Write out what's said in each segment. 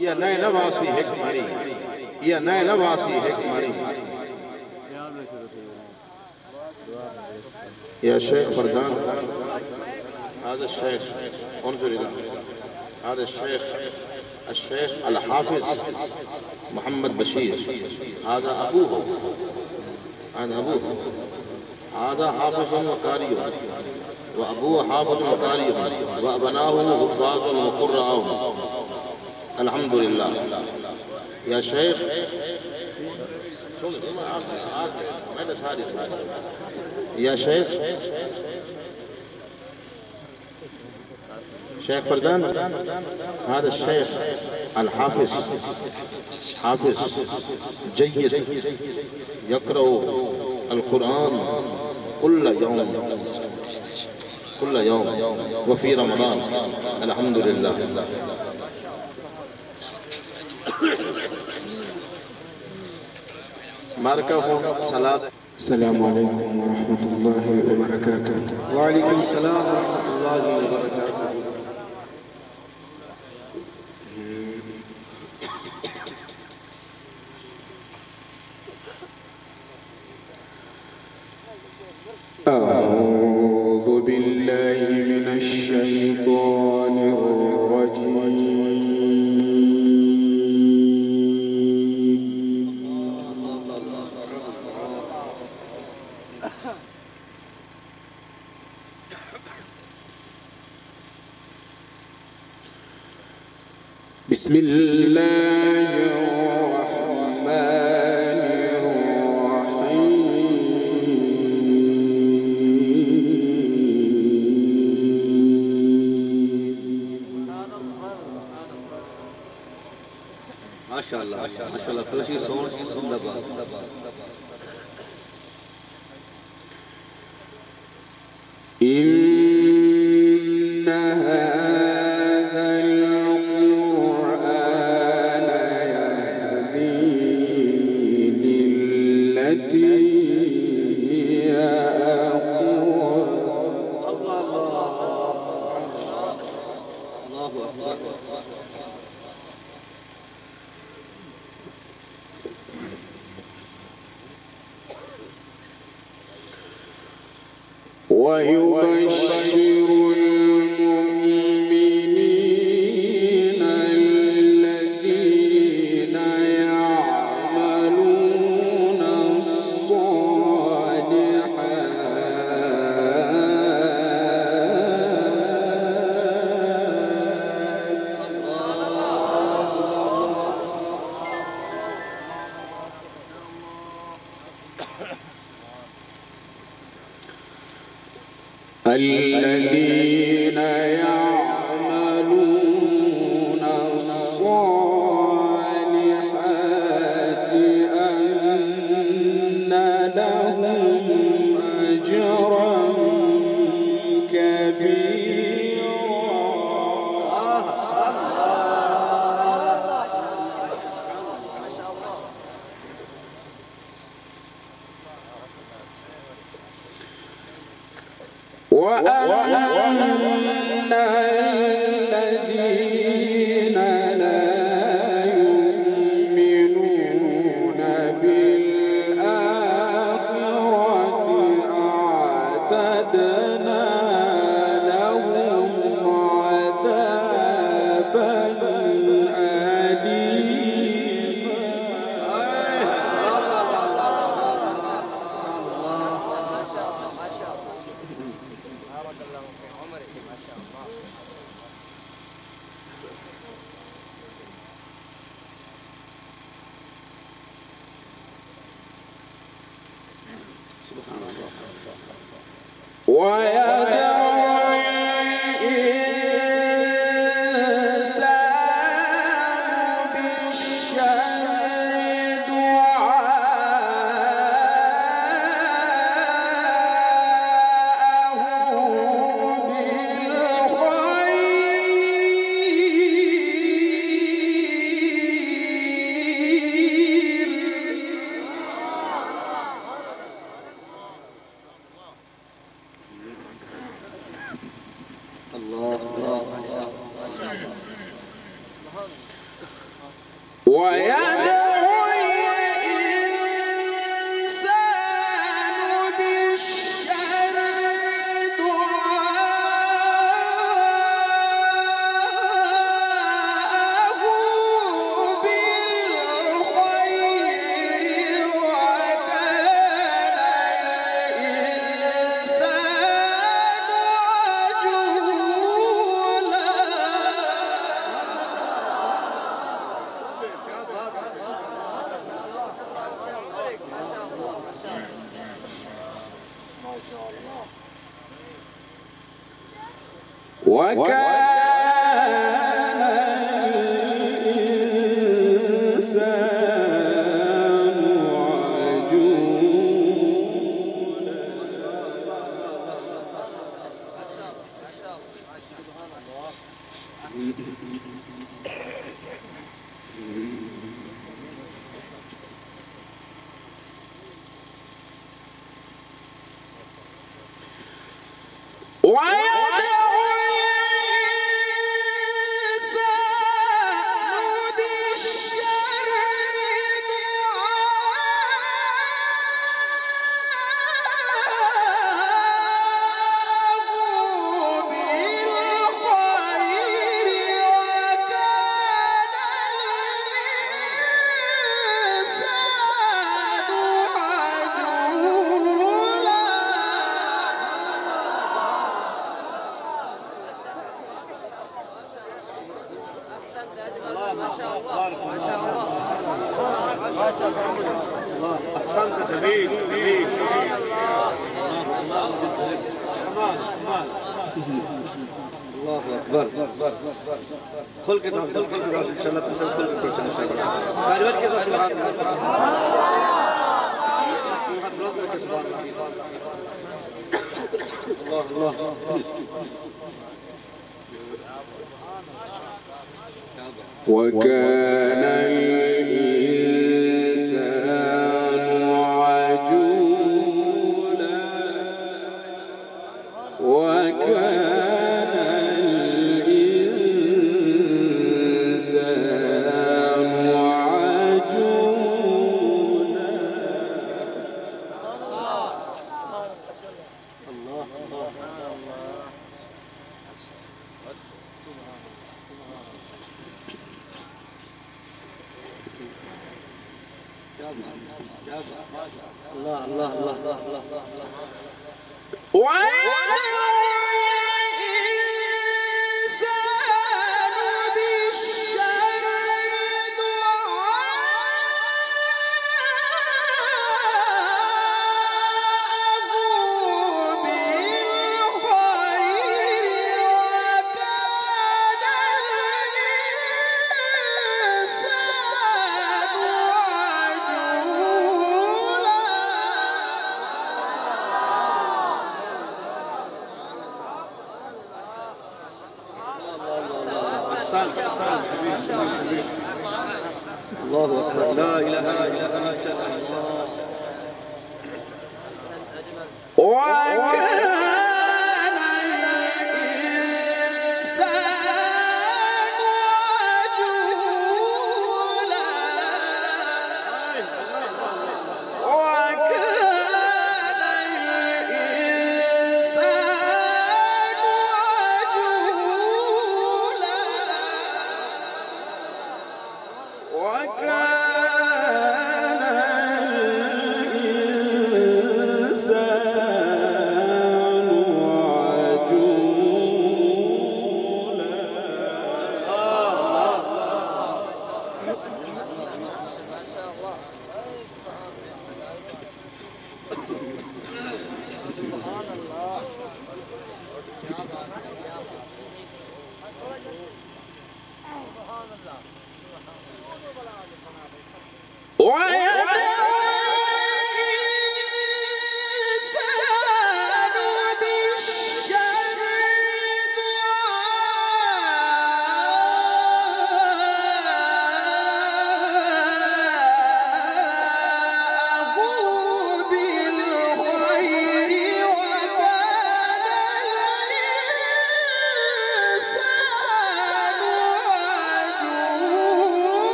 يا نائل نواسی حکمری يا نائل نواسی حکمری يا شيخ فردان هذا الشيخ انظر إلى هذا الشيخ الحافظ محمد بشير هذا أبوه هذا حافظ وقارئ وأبوه حافظ وقارئ وأبناه حفاظ وقراء الحمد لله. يا شيخ يا شيخ فردان هذا الشيخ الحافظ جيد يقرأ القرآن كل يوم وفي رمضان الحمد لله. مركب صلاة. السلام عليكم ورحمة الله وبركاته. وعليكم السلام ورحمة الله وبركاته. أعوذ بالله من الشيطان الرجيم. بسم الله الرحمن الرحيم. ما شاء الله كرسي صوت زندباد. إن هذا القرآن يهدي للتي هي أقوم. الله أكبر. ويبشر المؤمنين الذين يعملون الذين يعملون الصالحات أن لهم أجرا كبيرا. وأن الذين لا يؤمنون بالآخرة أعتدنا لهم عذابا ويدعو الإنسان بالشر دعاءه بالخير. أحسنت جميل جميل الله أكبر خل كتاب إن شاء الله تسلم خل كتاب إن شاء الله تعالوا كذا سبحان الله وكان الإنسان عجولا الله الله الله الله الله أكبر لا إله إلا الله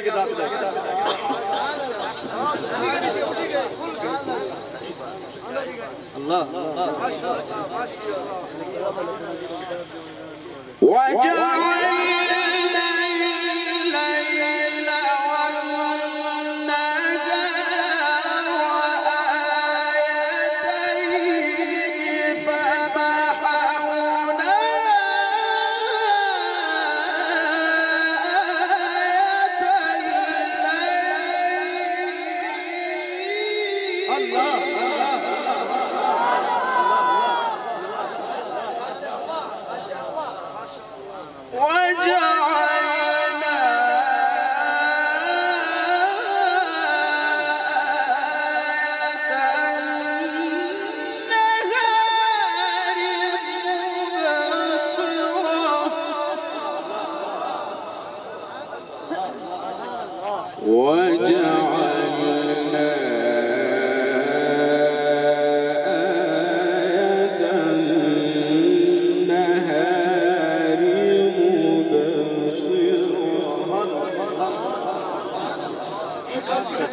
के दाखिल अल्लाह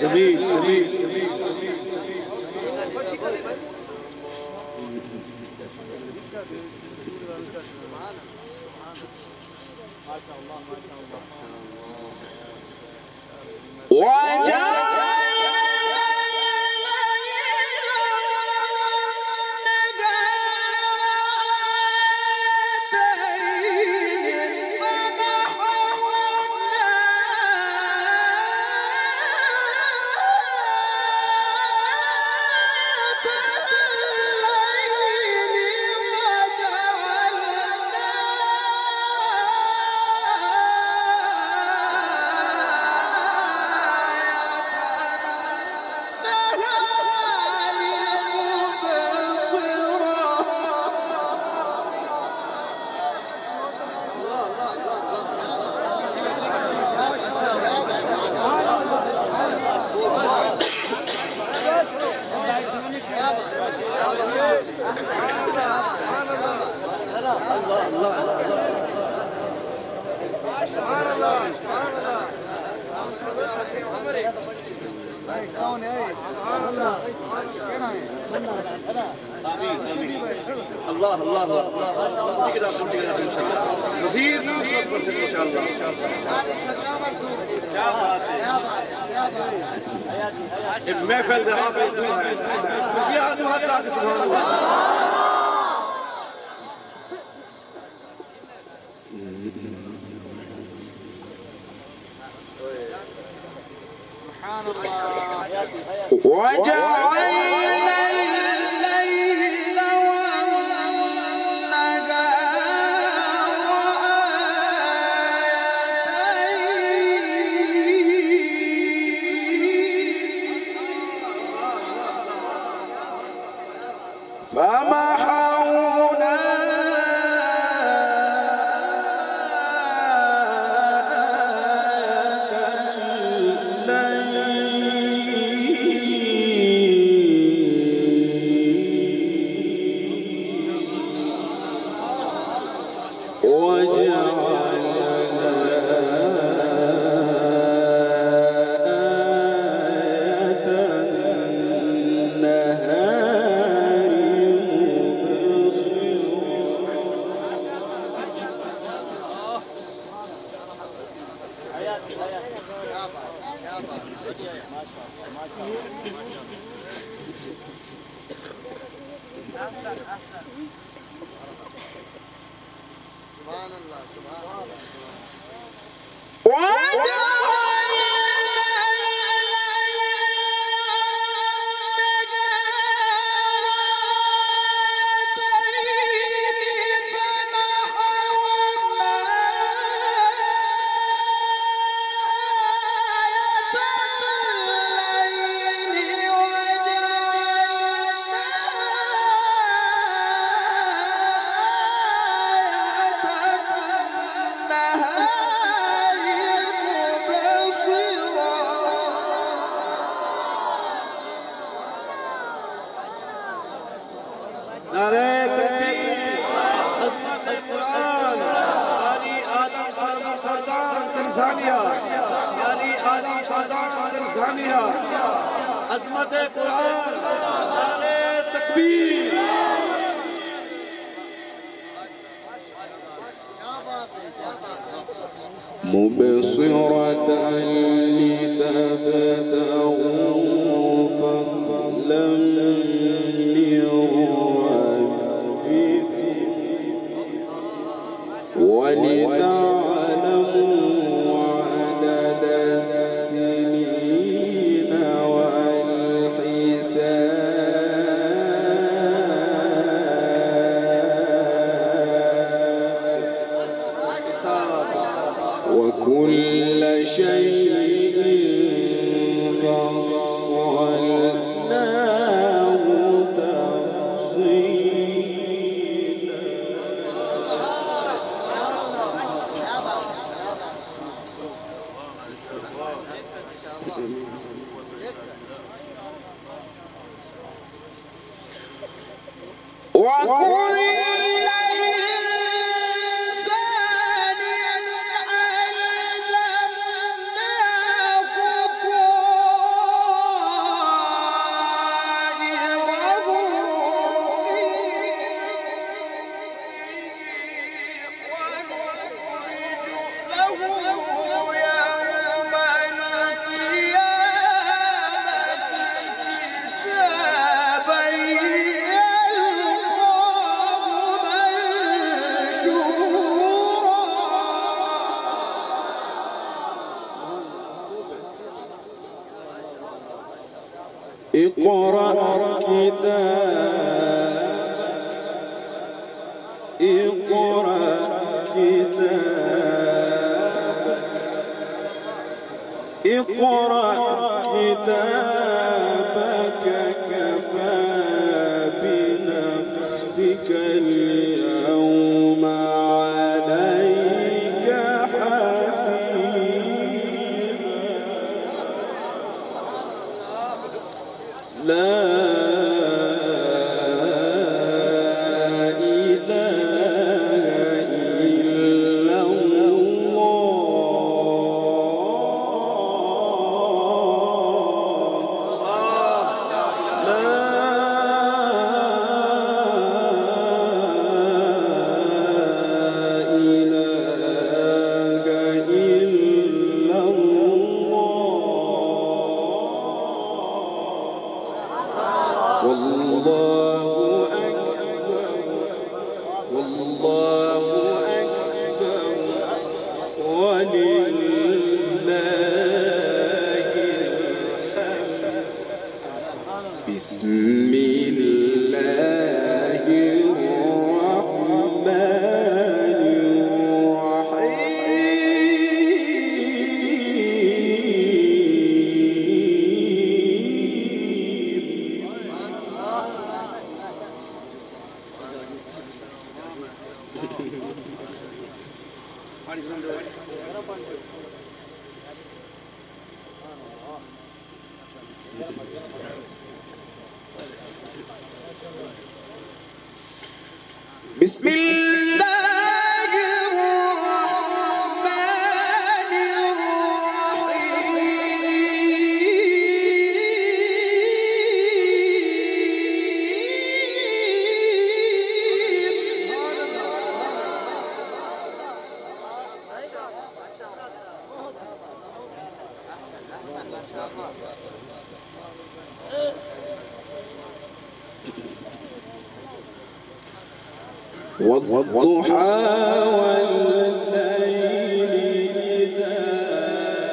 जमील जमील الله الله مزيد ان شاء الله क्या बात है महफिल में आखिरी दुआ है जी आदमी हाथ लगा के सुभान अल्लाह فرحانيها عظمت قرآن نعرے تکبیر مبصرة لتبتغوا فضلا من ربكم ولتعلموا عدد السنين والحساب وكل شيء فصلناه تفصيلا وكل اقرأ كتابك اقرأ كتابك اقرأ كتابك كفى بنفسك اليوم عليك حسيبا لا إله إلا والله أكبر والله أكبر ولله الحمد بسم الله الرحمن بسم الله الرحمن والضحى والليل إذا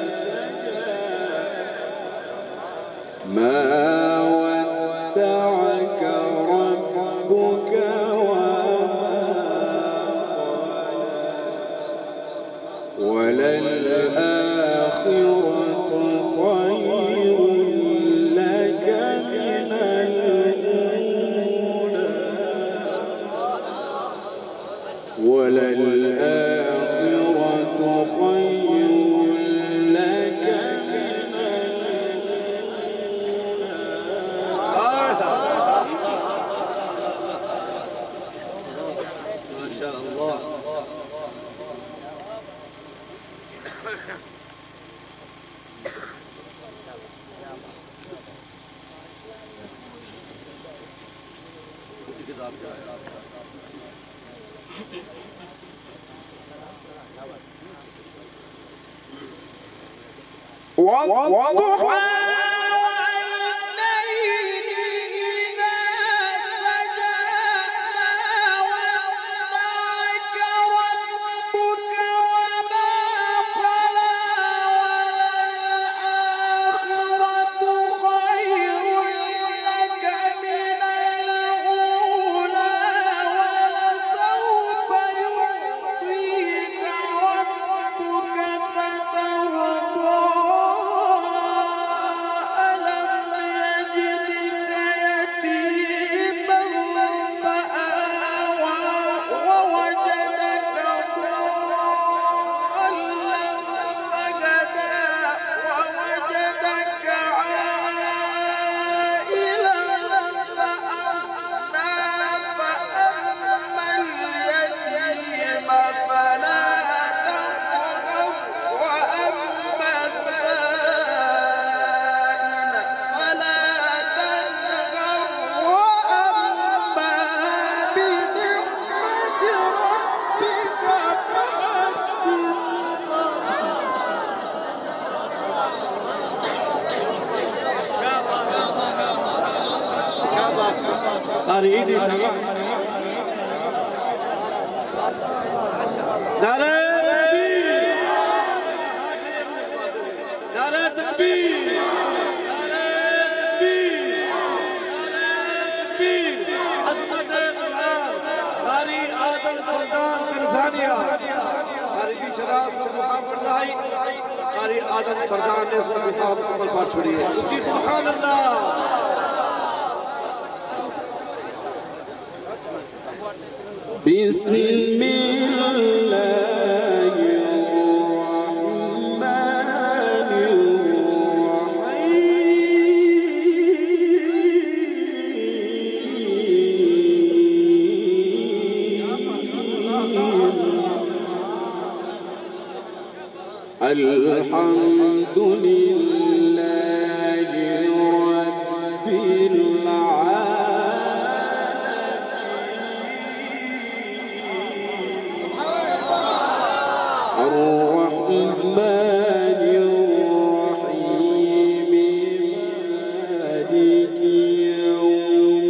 سجى ما ودعك ربك وما قلى وللآخرة خير لك من الأولى وللآخرة قارئين شباب نعرہ تکبیر نعرہ تکبیر نعرہ تکبیر عظمت قرآن قاری آدم فردان تنزانیہ قاری شراف کو مقام پڑھ رہا ہے قاری آدم فردان نے اس کو مقام پڑھ چھوڑی ہے اچھی سبحان اللہ بسم الله الرحمن الرحيم الحمد لله رب العالمين الرحمن الرحيم مالك يوم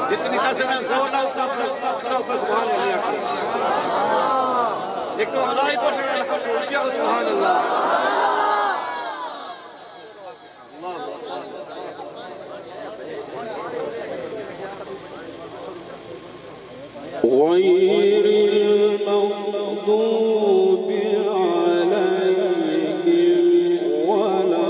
जितनी कसम जोर लाओ सब सुभान अल्लाह एक तो अल्लाह ही पढ़ सुभान अल्लाह غير المغضوب عليهم ولا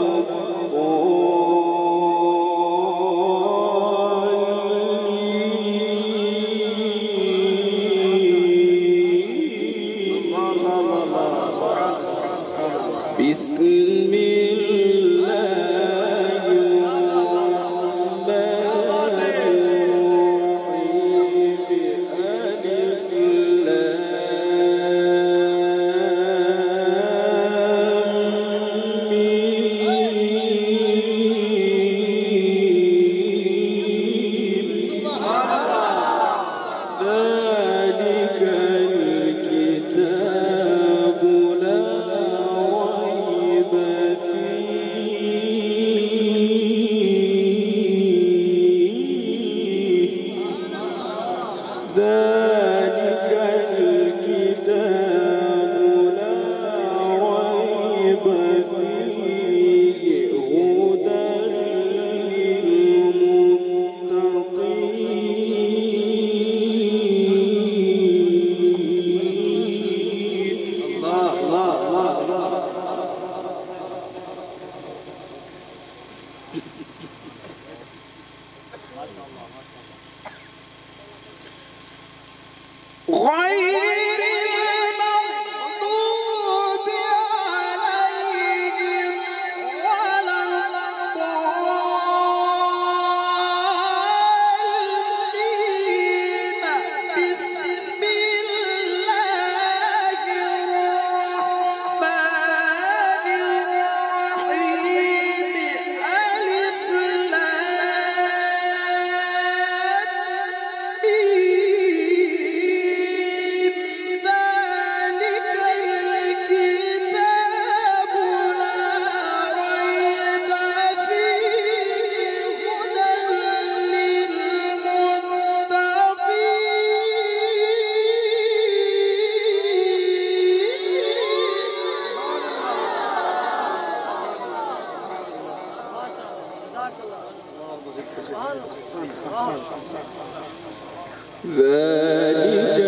بسم الله الرحمن الرحيم ألف ذلك الكتاب لا ريب فيه هدى للمتقين. الله الله الله الله. غير المغضوب عليهم ولا الضالين. بسم الله الرحمن الرحيم. ألف لام ميم. ذلك الكتاب لا ريب فيه هدى للمتقين. ذلك